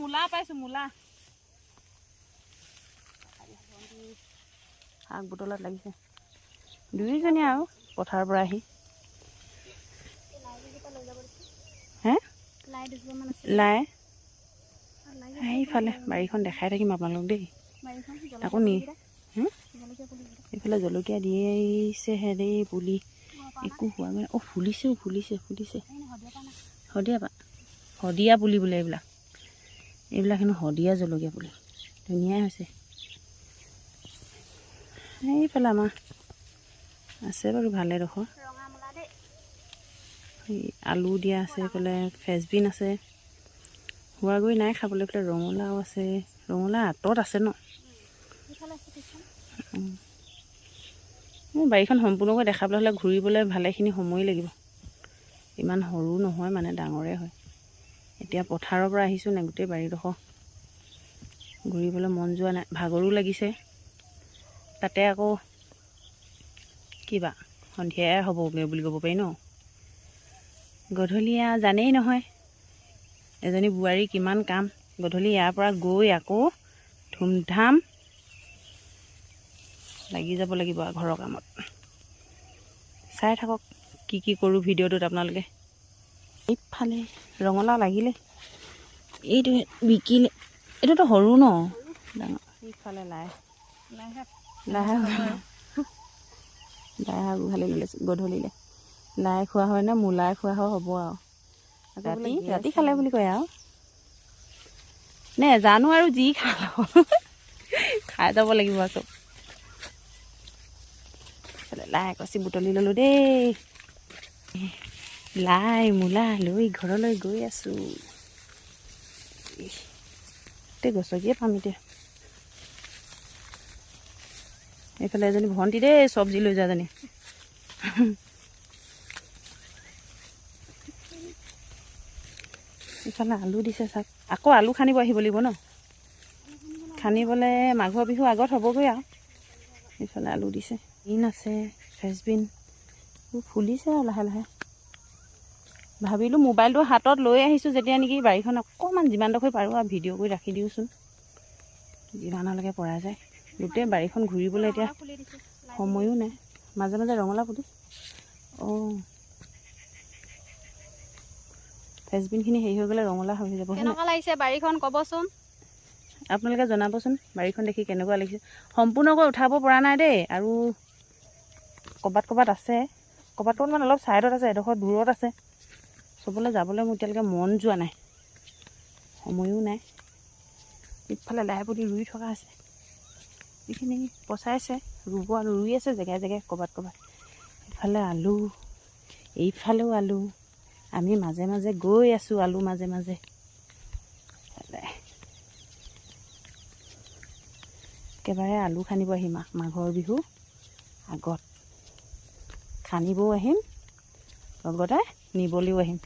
মূলা পাইছোঁ মূলা শাক বুটলত লাগিছে দুইজনীয়ে আৰু পথাৰৰ পৰা আহি হে লাই এইফালে বাৰীখন দেখাই থাকিম আপোনালোক দেই আকৌ নি এইফালে জলকীয়া দিছেহে দেই পুলি একো হোৱা নাই ফুলিছেও ফুলিছে শদিয়া পুলি বোলে এইবিলাক হেনো শদিয়া জলকীয়া পুলি ধুনীয়াই হৈছে এইফালে আমাৰ আছে বাৰু ভালে ডোখৰ আলু দিয়া আছে এইফালে ফ্ৰেঞ্চবিন আছে হোৱাগৈ নাই খাবলৈ এইফালে ৰঙালাও আছে ৰঙালাও আঁতৰত আছে ন বাৰীখন সম্পূৰ্ণকৈ দেখাবলৈ হ'লে ঘূৰিবলৈ ভালেখিনি সময় লাগিব ইমান সৰু নহয় মানে ডাঙৰে হয় এতিয়া পথাৰৰ পৰা আহিছোঁ নে গোটেই বাৰীডোখৰ ঘূৰিবলৈ মন যোৱা নাই ভাগৰো লাগিছে তাতে আকৌ কিবা সন্ধিয়াই হ'বগৈ বুলি ক'ব পাৰি ন গধূলিয়া জানেই নহয় এজনী বোৱাৰী কিমান কাম গধূলি ইয়াৰ পৰা গৈ আকৌ ধুমধাম লাগি যাব লাগিব ঘৰৰ কামত চাই থাকক কি কৰোঁ ভিডিঅ'টোত আপোনালোকে এইফালে ৰঙালাও লাগিলে এইটো বিকিলে এইটোতো সৰু ন ডাঙৰ এইফালে লাই শাক ভালেই লৈছে গধূলিলৈ লাই খোৱা হয় নে মূলাই খোৱা হয় হ'ব আৰু ৰাতি খালে বুলি কয় আৰু নে জানো আৰু যি খাই যাব লাগিব আৰু চব লাই কচি বুটলি ল'লোঁ দেই লাই মূলা লৈ ঘৰলৈ গৈ আছোঁ গোটেই গছকিয়ে পাম এতিয়া এইফালে এজনী ভণ্টি দেই চব্জি লৈ যোৱাজনী এইফালে আলু দিছে চাওক আকৌ আলু খানিব আহিব লাগিব ন খানিবলৈ মাঘৰ বিহু আগত হ'বগৈ আৰু এইফালে আলু দিছে বিন আছে ফ্ৰেঞ্চবিন ফুলিছে আৰু লাহে লাহে ভাবিলোঁ মোবাইলটো হাতত লৈ আহিছোঁ যেতিয়া নেকি বাৰীখন অকণমান যিমানডোখৰ পাৰোঁ আৰু ভিডিঅ' কৰি ৰাখি দিওঁচোন যিমানলৈকে পৰা যায় গোটেই বাৰীখন ঘূৰিবলৈ এতিয়া সময়ো নাই মাজে মাজে ৰঙালাও পুলি ফ্ৰেঞ্চবিনখিনি হেৰি হৈ গ'লে ৰঙালাও হৈ যাব কেনেকুৱা লাগিছে বাৰীখন ক'বচোন আপোনালোকে জনাবচোন বাৰীখন দেখি কেনেকুৱা লাগিছে সম্পূৰ্ণকৈ উঠাব পৰা নাই দেই আৰু ক'ৰবাত আছে ক'ৰবাত মানে অলপ ছাইডত আছে এডোখৰ দূৰত আছে চবলৈ যাবলৈ মোৰ এতিয়ালৈকে মন যোৱা নাই সময়ো নাই ইফালে লাই পুলি ৰুই থকা আছে এইখিনি পচাইছে ৰুব আৰু ৰুই আছে জেগাই জেগাই ক'ৰবাত ইফালে আলু এইফালেও আলু আমি মাজে মাজে গৈ আছোঁ আলু মাজে মাজে একেবাৰে আলু খানিব আহিম মাঘৰ বিহু আগত খানিবও আহিম লগতে নিবলৈও আহিম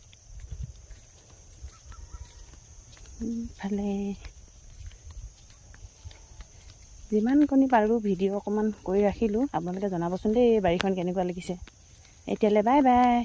ইফালে যিমান কণি পাৰোঁ ভিডিঅ' অকণমান কৰি ৰাখিলোঁ আপোনালোকে জনাবচোন দেই বাৰীখন কেনেকুৱা লাগিছে এতিয়ালৈ বাই বাই